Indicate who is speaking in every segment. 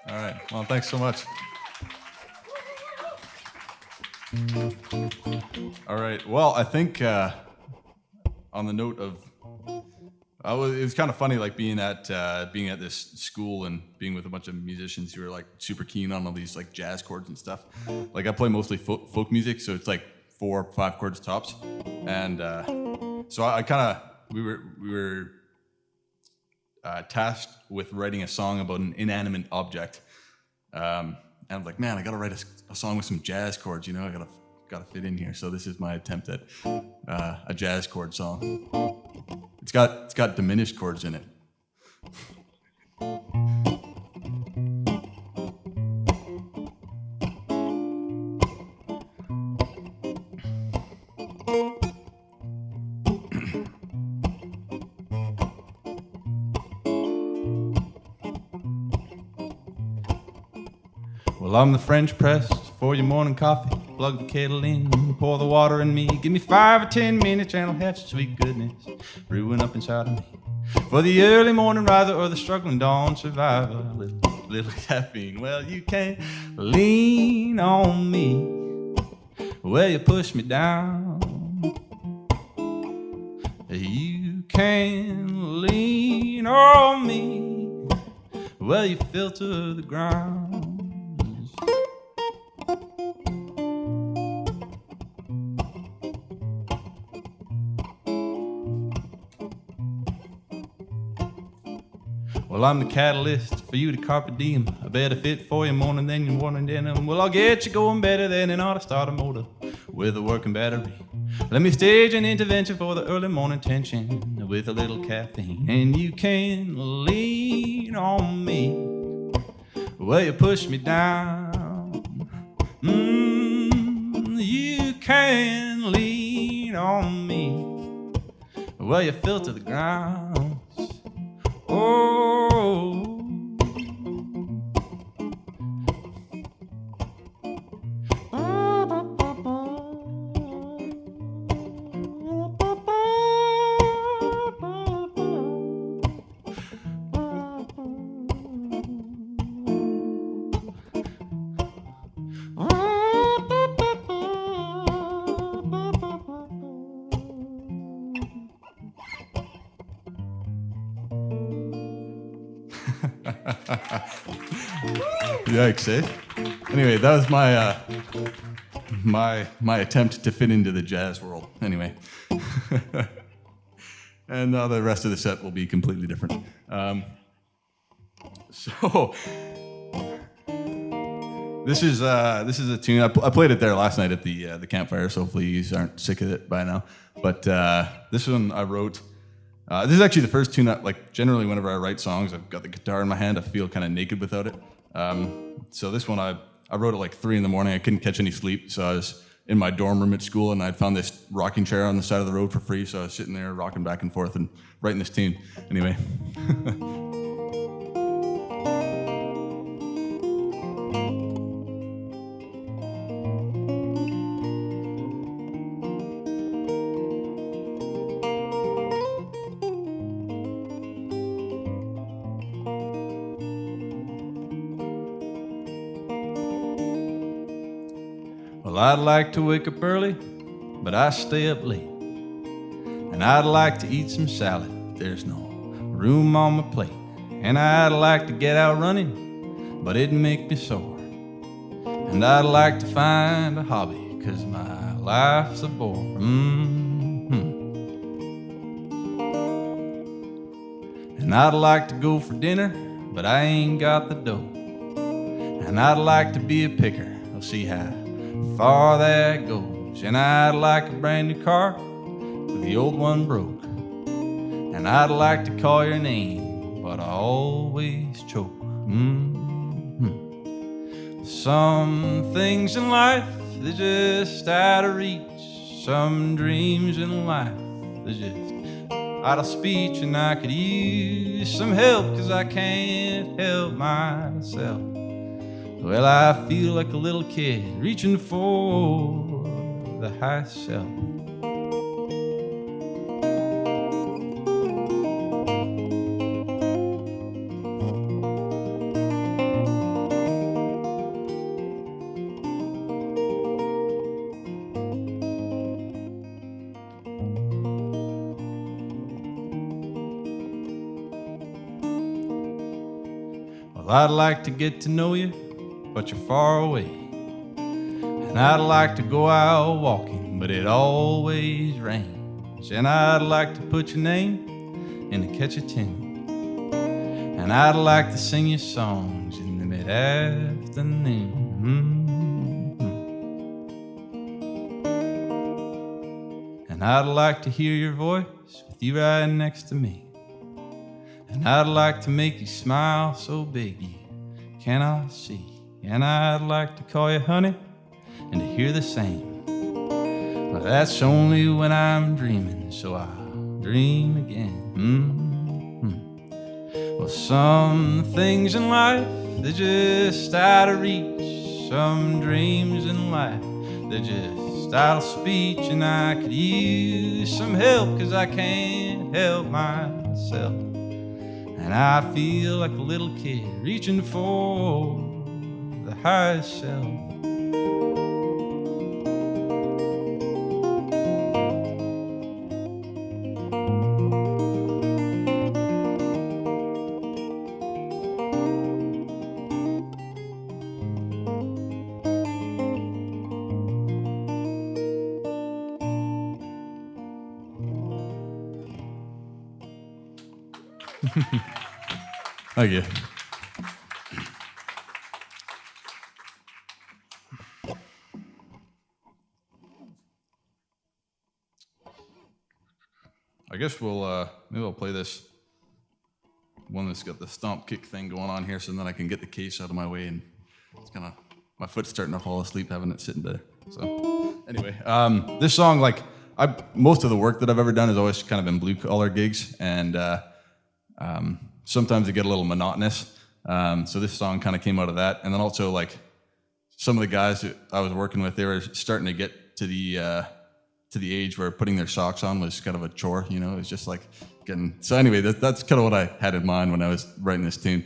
Speaker 1: All right. Well, thanks so much. All right. Well, I think on the note of, it was kind of funny, like being at this school and being with a bunch of musicians who are like super keen on all these like jazz chords and stuff. Like I play mostly folk music, so it's like 4 or 5 chords tops, and so I kind of we were tasked with writing a song about an inanimate object. And I'm like, man, I gotta write a song with some jazz chords. You know, I gotta fit in here. So this is my attempt at a jazz chord song. It's got diminished chords in it. Well, I'm the French press for your morning coffee. Plug the kettle in, pour the water in me. Give me 5 or 10 minutes and I'll have some sweet goodness brewing up inside of me. For the early morning riser or the struggling dawn survivor, a little caffeine. Well, you can lean on me. Well, you push me down. You can lean on me. Well, you filter the ground. Well, I'm the catalyst for you to carpe diem. A better fit for your morning than your morning denim. Well, I'll get you going better than an auto starter motor with a working battery. Let me stage an intervention for the early morning tension with a little caffeine. And you can lean on me. Well, you push me down. You can lean on me. Well, you filter the grounds. Oh. Yikes, eh? Anyway, that was my my attempt to fit into the jazz world. Anyway. And the rest of the set will be completely different. So this is a tune. I played it there last night at the campfire, so hopefully you aren't sick of it by now. But this one I wrote. This is actually the first tune that, like, generally whenever I write songs, I've got the guitar in my hand. I feel kind of naked without it. So this one I wrote at like 3 a.m. I couldn't catch any sleep, so I was in my dorm room at school, and I'd found this rocking chair on the side of the road for free. So I was sitting there rocking back and forth and writing this tune. Anyway. Well, I'd like to wake up early, but I stay up late. And I'd like to eat some salad, but there's no room on my plate. And I'd like to get out running, but it'd make me sore. And I'd like to find a hobby, 'cause my life's a bore. And I'd like to go for dinner, but I ain't got the dough. And I'd like to be a picker, I'll see how far that goes. And I'd like a brand new car, but the old one broke. And I'd like to call your name, but I always choke. Some things in life, they're just out of reach. Some dreams in life, they're just out of speech. And I could use some help, 'cause I can't help myself. Well, I feel like a little kid reaching for the high shelf. Well, I'd like to get to know you, but you're far away. And I'd like to go out walking, but it always rains. And I'd like to put your name in a catchy tune. And I'd like to sing your songs in the mid-afternoon. And I'd like to hear your voice with you right next to me. And I'd like to make you smile so big you cannot see. And I'd like to call you honey and to hear the same. But that's only when I'm dreaming, so I'll dream again. Well, some things in life, they're just out of reach. Some dreams in life, they're just out of speech. And I could use some help, 'cause I can't help myself. And I feel like a little kid reaching for the highest shelf. Thank you. I guess maybe I'll play this one that's got the stomp kick thing going on here, so then I can get the case out of my way, and it's kind of, my foot's starting to fall asleep having it sitting there. So anyway, this song, like, most of the work that I've ever done has always kind of been blue collar gigs, and sometimes they get a little monotonous. So this song kind of came out of that. And then also, like, some of the guys that I was working with, they were starting to get to the age where putting their socks on was kind of a chore, you know. It was just like getting. So anyway, that's kind of what I had in mind when I was writing this tune.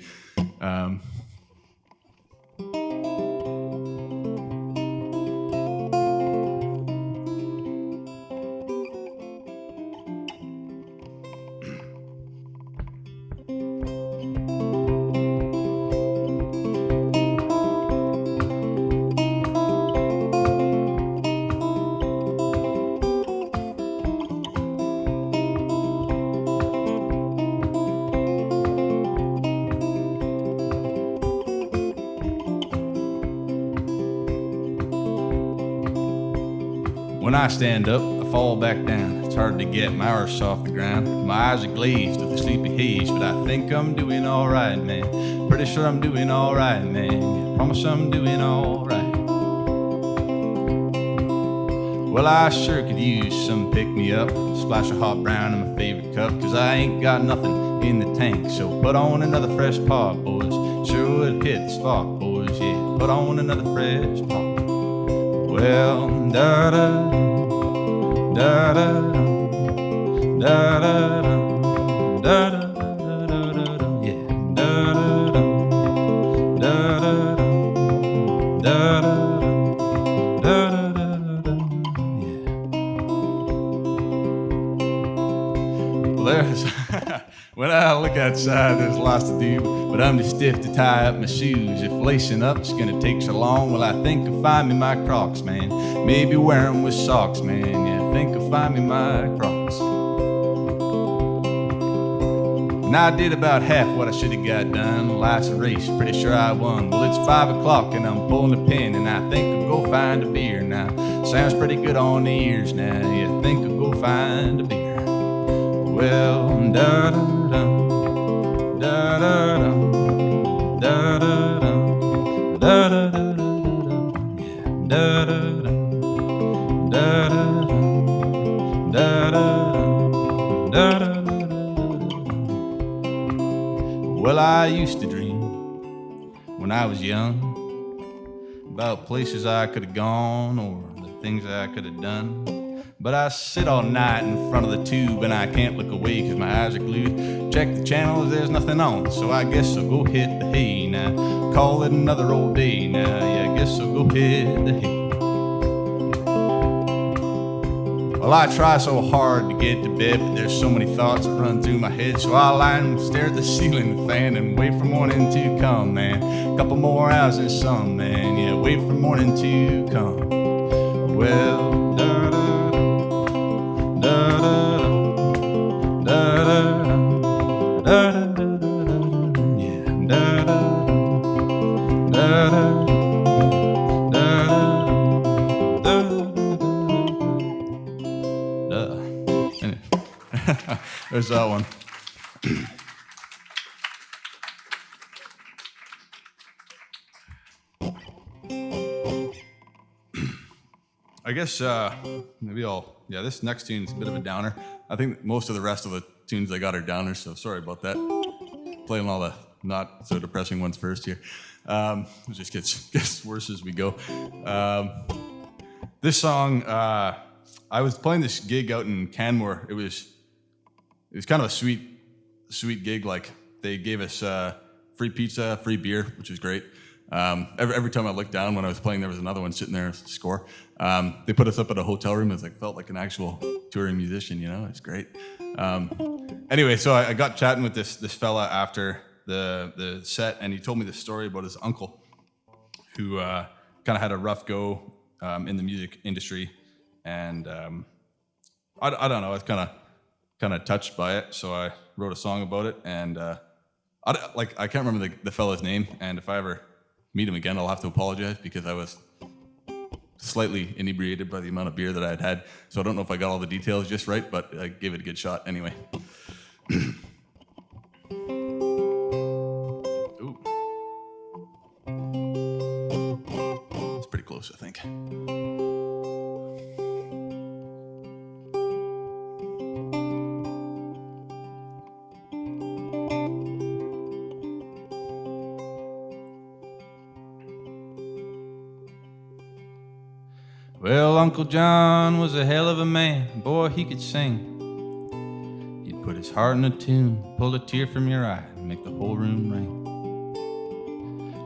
Speaker 1: When I stand up, I fall back down. It's hard to get my arse off the ground. My eyes are glazed with a sleepy haze, but I think I'm doing all right, man. Pretty sure I'm doing all right, man. Yeah, promise I'm doing all right. Well, I sure could use some pick-me-up, splash of hot brown in my favorite cup, 'cause I ain't got nothing in the tank. So put on another fresh pot, boys. Sure would hit the spot, boys, yeah. Put on another fresh pot. Well, da-da, da-da, da-da, da-da, da-da, yeah. Da-da, da-da, da-da, da-da, yeah. Well, there's... When I look outside, there's lots to do, but I'm too stiff to tie up my shoes. If lacing up's gonna take so long, well, I think I'll find me my Crocs, man. Maybe wear 'em with socks, man. Yeah, I think I'll find me my Crocs. And I did about half what I should have got done. Life's a race, pretty sure I won. Well, it's 5 o'clock and I'm pulling a pin, and I think I'll go find a beer now. Sounds pretty good on the ears now. Yeah, I think I'll go find a beer. Well, da-da-dum, da-da-dum, da-da-dum, da-da-dum, yeah, da-da-dum, da-da-dum, da-da-dum, da-da-dum. Well, I used to dream when I was young about places I could have gone or the things I could have done. But I sit all night in front of the tube and I can't look away 'cause my eyes are glued. Check the channels, there's nothing on, so I guess I'll go hit the hay now. Call it another old day now, yeah, I guess I'll go hit the hay. Well, I try so hard to get to bed, but there's so many thoughts that run through my head. So I lie and stare at the ceiling fan and wait for morning to come, man. A couple more hours in sun, man. Yeah, wait for morning to come. Well, da da da da da da da da, yeah, da da da da. There's that one. I guess maybe this next tune's a bit of a downer. I think most of the rest of the tunes I got are downers, so sorry about that. Playing all the not so depressing ones first here. It just gets worse as we go. This song, I was playing this gig out in Canmore. It was kind of a sweet gig. Like, they gave us free pizza, free beer, which was great. Every time I looked down when I was playing, there was another one sitting there, score. They put us up at a hotel room. It was felt like an actual touring musician, you know. It's great. Anyway, so I got chatting with this fella after the set, and he told me this story about his uncle, who kind of had a rough go in the music industry, and I don't know. I was kind of touched by it, so I wrote a song about it. And I can't remember the fella's name, and if I ever meet him again, I'll have to apologize because I was slightly inebriated by the amount of beer that I had. So I don't know if I got all the details just right, but I gave it a good shot anyway. Ooh. It's pretty close, I think. Well, Uncle John was a hell of a man. Boy, he could sing. He'd put his heart in a tune, pull a tear from your eye, and make the whole room ring.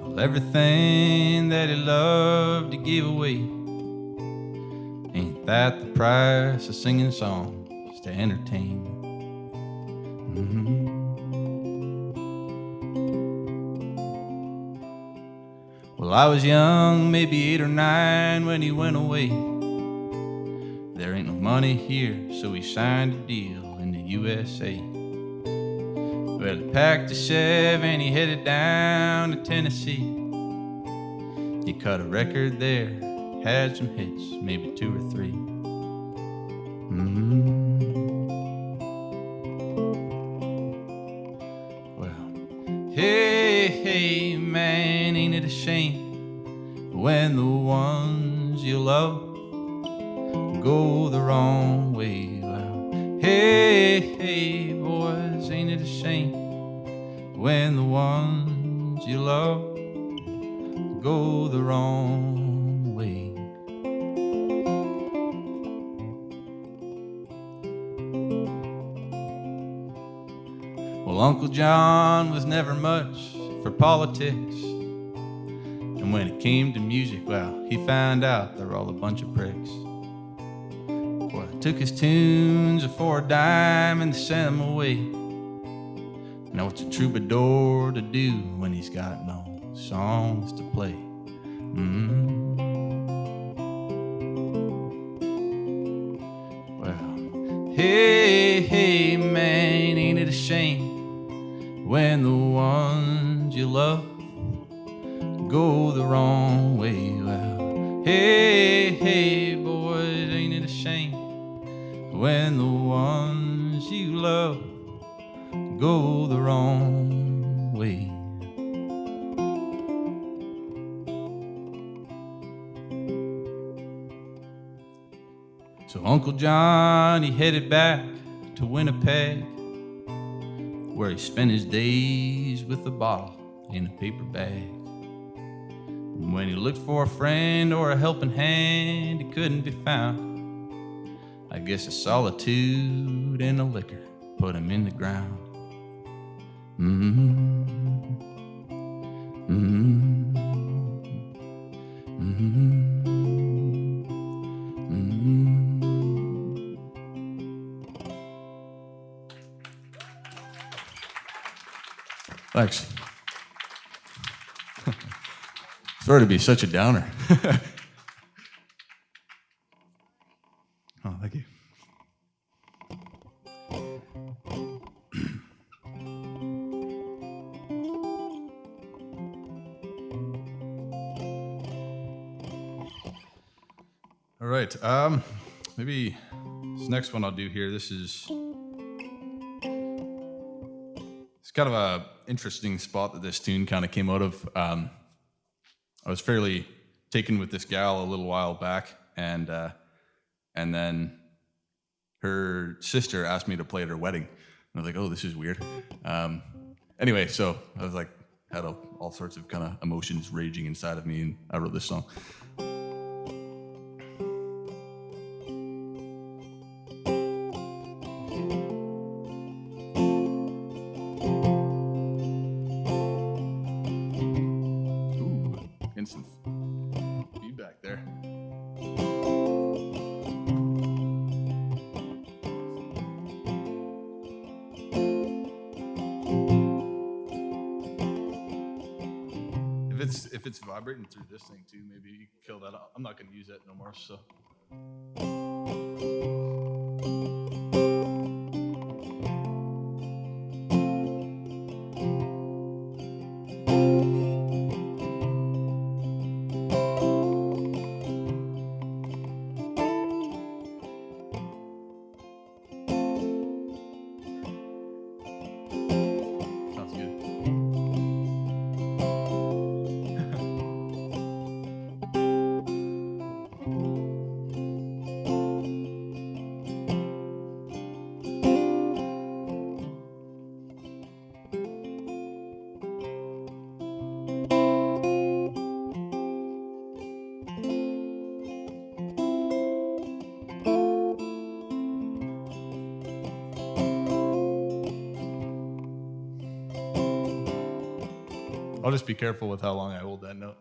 Speaker 1: Well, everything that he loved to give away. Ain't that the price of singing songs to entertain? Well, I was young, maybe 8 or 9 when he went away. There ain't no money here, so he signed a deal in the USA. Well, he packed a Chev and he headed down to Tennessee. He cut a record there, had some hits, maybe 2 or 3. Well, hey, man, ain't it a shame when the ones you love go the wrong way? Well, hey, boys, ain't it a shame when the ones you love go the wrong way? Well, Uncle John was never much for politics, and when it came to music, well, he found out they were all a bunch of pricks. Well, they took his tunes for a dime and they sent them away. Now what's a troubadour to do when he's got no songs to play? Well, hey, man, ain't it a shame when the ones you love go the wrong way? Well, hey, boys, ain't it a shame when the ones you love go the wrong way? So Uncle John, he headed back to Winnipeg, where he spent his days with a bottle in a paper bag. And when he looked for a friend or a helping hand, he couldn't be found. I guess the solitude and the liquor put him in the ground. Thanks. Sorry to be such a downer. Oh, thank you. All right. Maybe this next one I'll do here. It's kind of a interesting spot that this tune kind of came out of. I was fairly taken with this gal a little while back, and then her sister asked me to play at her wedding. And I was like, oh, this is weird. Anyway, so I was like, had all sorts of kind of emotions raging inside of me, and I wrote this song. Some feedback there. If it's vibrating through this thing too, maybe you can kill that out. I'm not going to use that no more. So. I'll just be careful with how long I hold that note.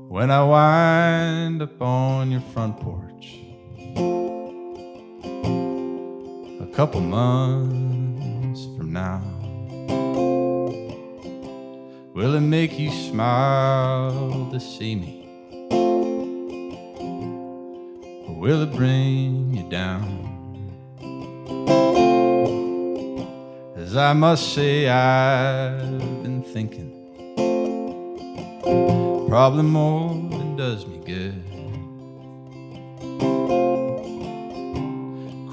Speaker 1: When I wind up on your front porch, a couple months from now, will it make you smile to see me? Or will it bring you down? 'Cause I must say I've been thinking, probably more than does me good.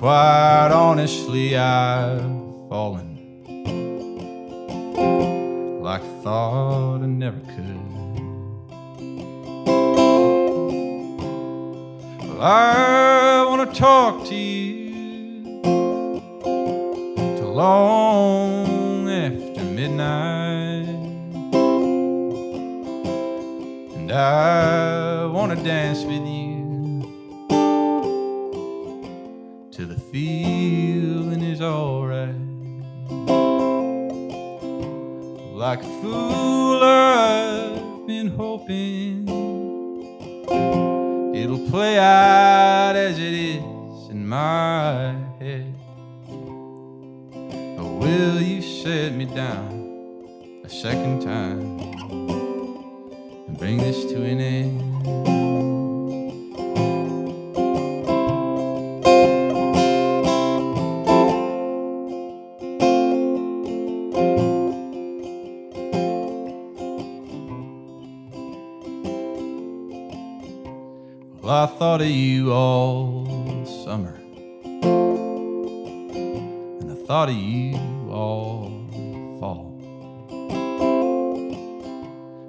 Speaker 1: Quite honestly, I've fallen like I thought I never could. Well, I want to talk to you till long after midnight, and I want to dance with you till the feeling is alright. Like a fool, I've been hoping it'll play out as it is in my head. Or will you set me down a second time and bring this to an end? Well, I thought of you all summer, and I thought of you all fall.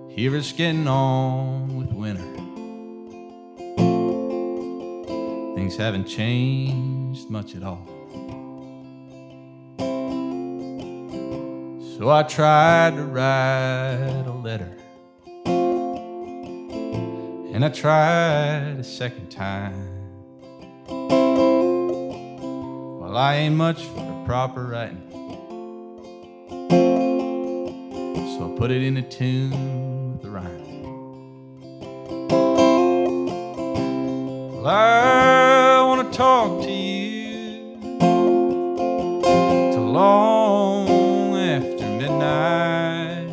Speaker 1: Here it's getting on with winter. Things haven't changed much at all. So I tried to write a letter, and I tried a second time. Well, I ain't much for proper writing, so I put it in a tune with a rhyme. Well, I want to talk to you long after midnight,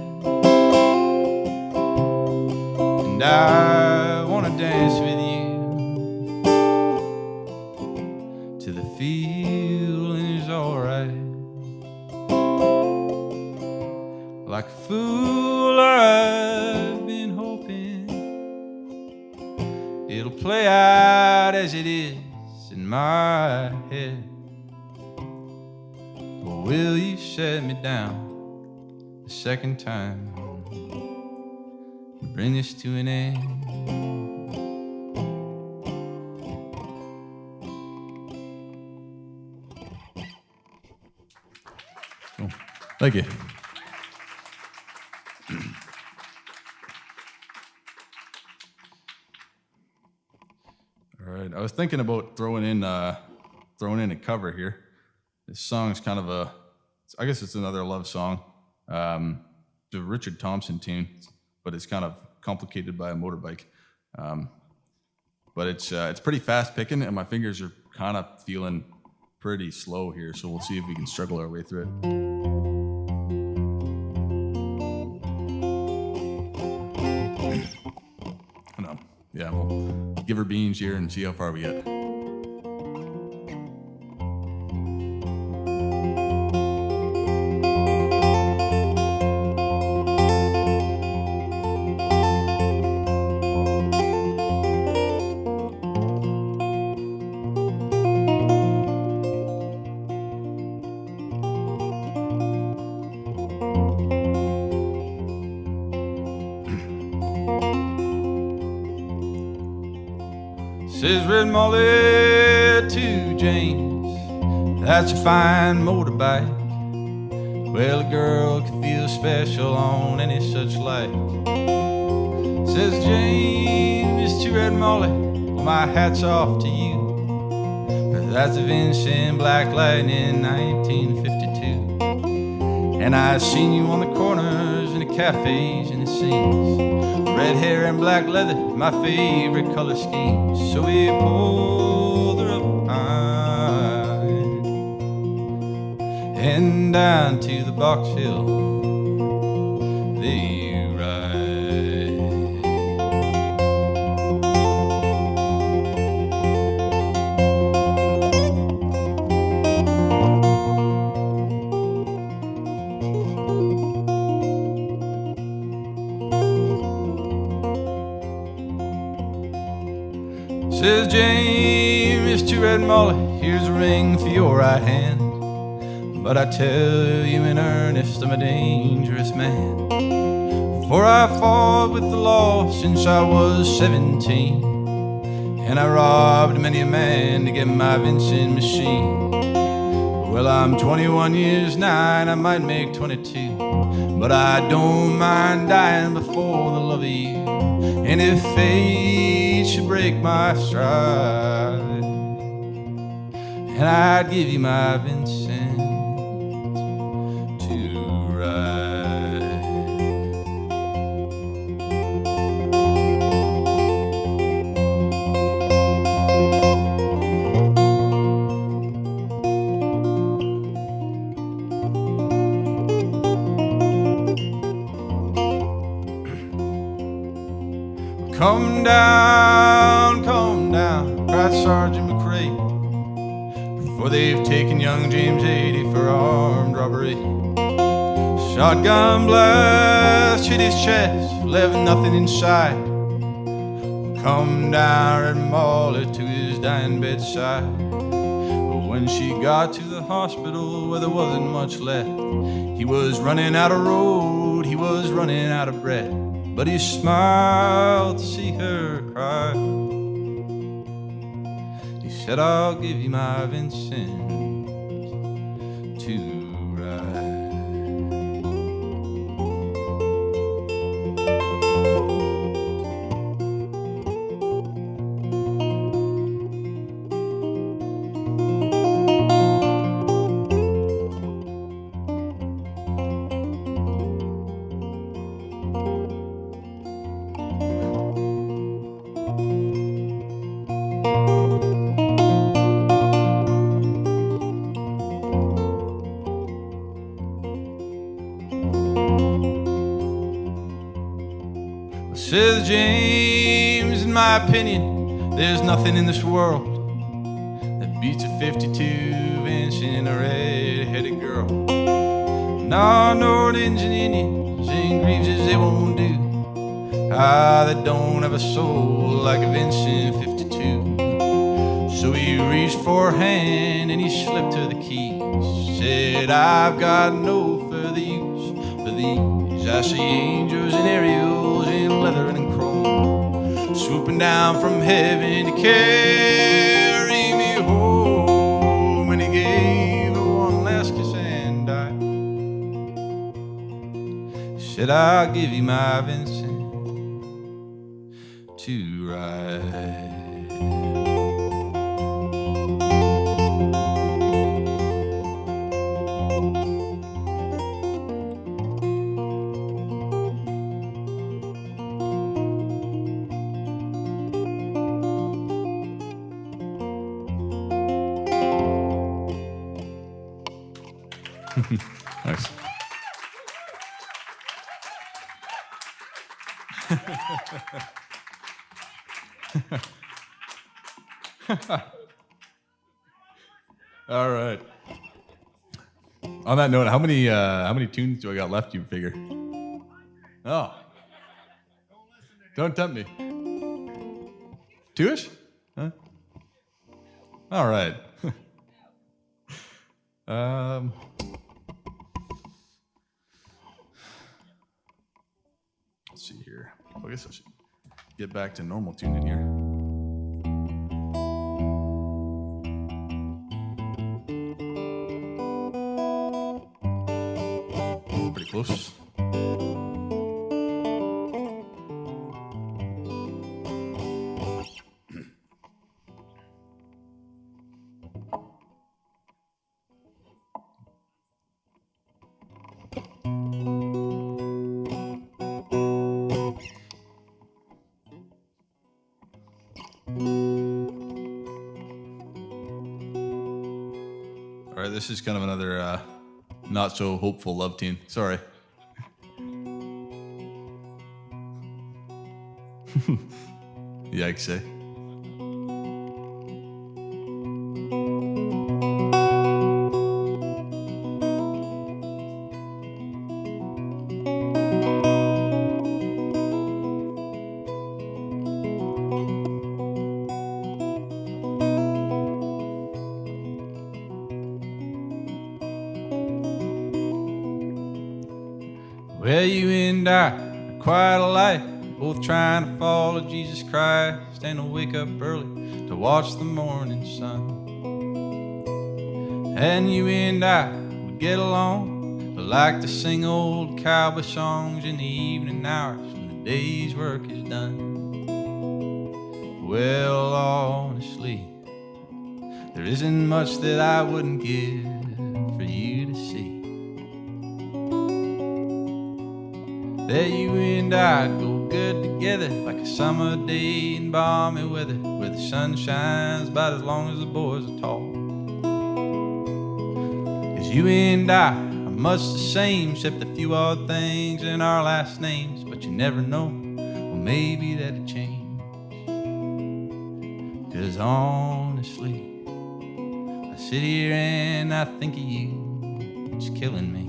Speaker 1: and I want to dance with you till the feeling is alright. Like a fool, I've been hoping it'll play out as it is in my head. Or will you set me down the second time and bring this to an end? Cool. Thank you. All right, I was thinking about throwing in a cover here. This song's kind of I guess it's another love song. The Richard Thompson tune, but it's kind of complicated by a motorbike. But it's pretty fast picking, and my fingers are kind of feeling pretty slow here, so we'll see if we can struggle our way through it. No. Yeah, we'll give her beans here and see how far we get. Says Red Molly to James, that's a fine motorbike. Well, a girl could feel special on any such like. Says James to Red Molly, well, my hat's off to you, 'cause that's a Vincent Black Lightning 1952. And I've seen you on the corners and the cafes and the scenes. Red hair and black leather, my favorite color scheme. So we pulled her up behind and down to the Box Hill they ride. Says James to Red Molly, here's a ring for your right hand. But I tell you in earnest, I'm a dangerous man. For I fought with the law since I was 17, and I robbed many a man to get my Vincent machine. Well, I'm 21 years now, and I might make 22, but I don't mind dying before the love of you. And if fate should break my stride, and I'd give you my Vincent to ride. Come down, cried Sergeant McRae, for they've taken young James 80 for armed robbery. Shotgun blast hit his chest, left nothing inside. Come down, Red Molly, to his dying bedside. But when she got to the hospital where there wasn't much left, he was running out of road, he was running out of breath. But he smiled to see her cry. He said, I'll give you my Vincent to ride. Says James, in my opinion, there's nothing in this world that beats a 52-inch and a red-headed girl. No, North Indians and Greaves, they won't do. They don't have a soul like a Vincent 52. So he reached for her hand and he slipped her the keys. Said, I've got no further use for these. I see angels and Ariels in leather and chrome, swooping down from heaven to carry me home. And he gave her one last kiss and died. Said, I'll give you my Vincent to ride. Nice. All right. On that note, how many tunes do I got left, you figure? Oh. Don't tempt me. Two-ish? Huh? All right. Let's see here. I guess I should get back to normal tuning here. Pretty close. All right, this is kind of another not so hopeful love tune. Sorry. Yikes, eh? Well, you and I are quite alike, both trying to follow Jesus Christ and to wake up early to watch the morning sun. And you and I would get along, but like to sing old cowboy songs in the evening hours when the day's work is done. Well, honestly, there isn't much that I wouldn't give for you to see. That you and I go good together like a summer day in balmy weather, where the sun shines about as long as the boys are tall. 'Cause you and I are much the same, except a few odd things in our last names. But you never know, well maybe that'll change. 'Cause honestly, I sit here and I think of you, it's killing me.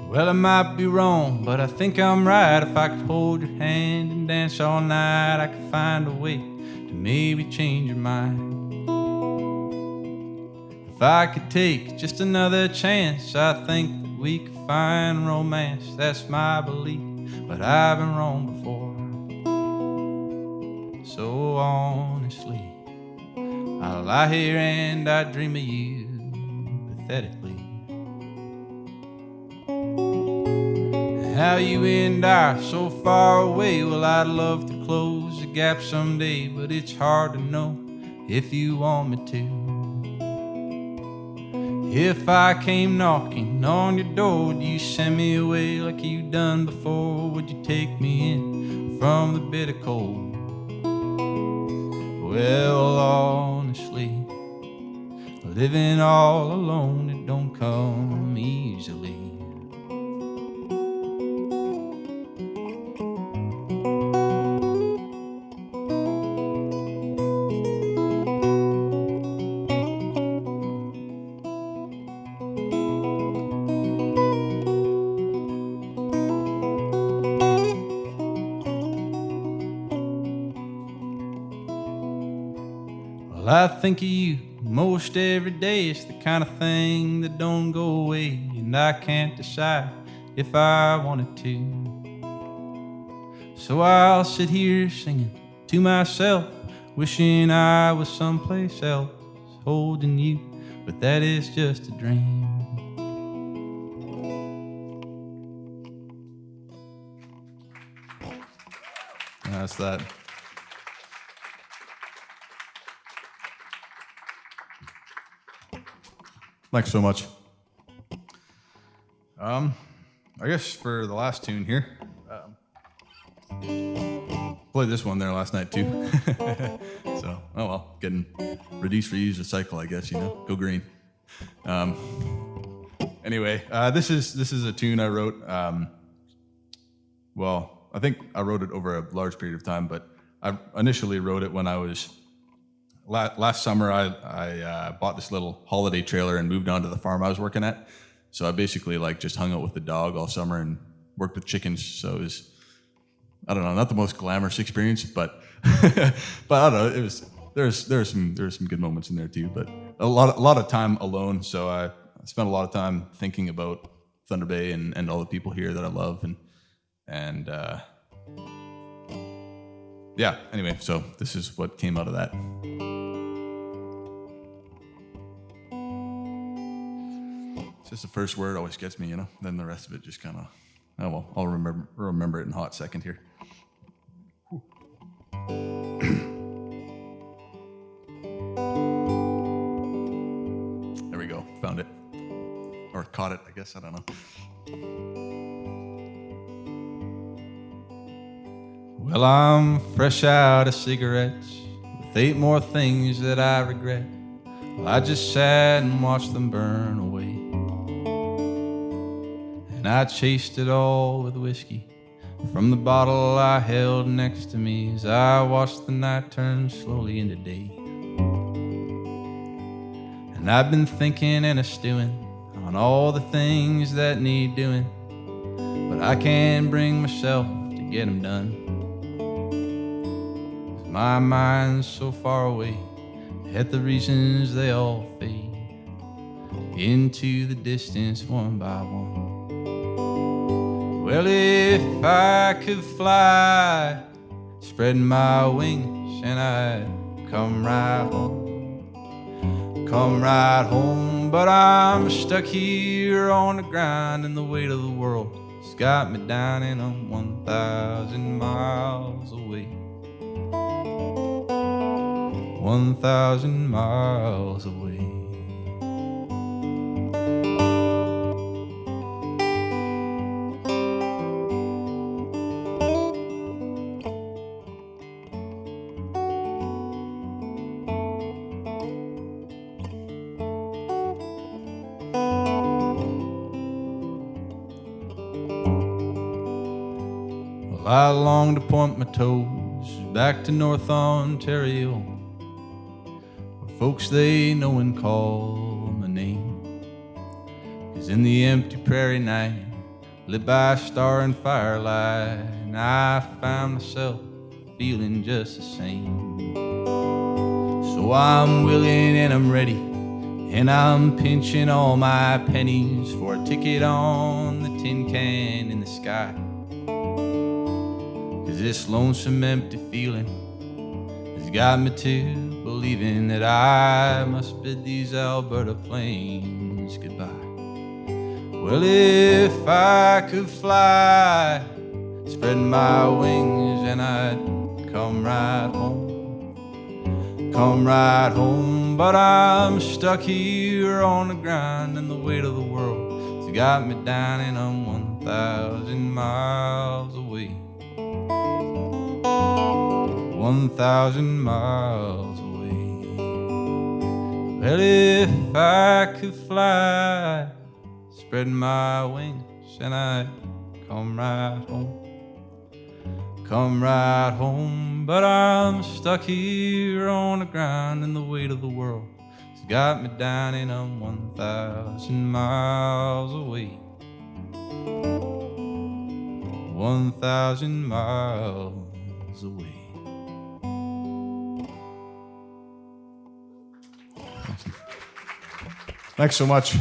Speaker 1: Well, I might be wrong, but I think I'm right. If I could hold your hand and dance all night, I could find a way to maybe change your mind. If I could take just another chance, I think that we could find romance. That's my belief, but I've been wrong before. So honestly, I lie here and I dream of you pathetically. How you and I are so far away. Well, I'd love to close the gap someday, but it's hard to know if you want me to.
Speaker 2: If I came knocking on your door, would you send me away like you done before? Would you take me in from the bitter cold? Well, honestly, living all alone, it don't come easily. Well, I think of you most every day. It's the kind of thing that don't go away, and I can't decide if I wanted to. So I'll sit here singing to myself, wishing I was someplace else, holding you, but that is just a dream.
Speaker 1: That's that. Thanks so much. I guess for the last tune here, played this one there last night too. So, oh well, getting reduced, reuse, recycle, I guess, you know, go green. Anyway, this is a tune I wrote. Well, I think I wrote it over a large period of time, but I initially wrote it when I was last summer. I bought this little holiday trailer and moved on to the farm I was working at. So I basically like just hung out with the dog all summer and worked with chickens. So it was, I don't know, not the most glamorous experience, but but I don't know, it was there's some good moments in there too. But a lot of time alone. So I spent a lot of time thinking about Thunder Bay and all the people here that I love and yeah. Anyway, so this is what came out of that. It's just the first word always gets me, you know. Then the rest of it just kind of, oh well, I'll remember it in a hot second here. There we go, found it, or caught it, I guess. I don't know.
Speaker 2: Well, I'm fresh out of cigarettes with 8 more things that I regret. Well, I just sat and watched them burn away. And I chased it all with whiskey from the bottle I held next to me as I watched the night turn slowly into day. And I've been thinking and a-stewing on all the things that need doing, but I can't bring myself to get them done. My mind's so far away, yet the reasons they all fade into the distance one by one. Well, if I could fly, spreading my wings, and I'd come right home. But I'm stuck here on the grind, and the weight of the world has got me down, and I'm 1,000 miles away. 1,000 miles away. Well, I long to point my toes back to North Ontario, folks they know and call my name. 'Cause in the empty prairie night, lit by star and firelight, I found myself feeling just the same. So I'm willing and I'm ready, and I'm pinching all my pennies for a ticket on the tin can in the sky. 'Cause this lonesome empty feeling has got me to believing that I must bid these Alberta plains goodbye. Well, if I could fly, spread my wings, and I'd come right home. but I'm stuck here on the grind, and the weight of the world has got me down, and I'm 1,000 miles away. 1,000 miles away. Well, if I could fly, spread my wings, and I'd come right home. Come right home, but I'm stuck here on the ground, and the weight of the world has got me down, and I'm 1,000 miles away. 1,000 miles away.
Speaker 1: Thanks so much.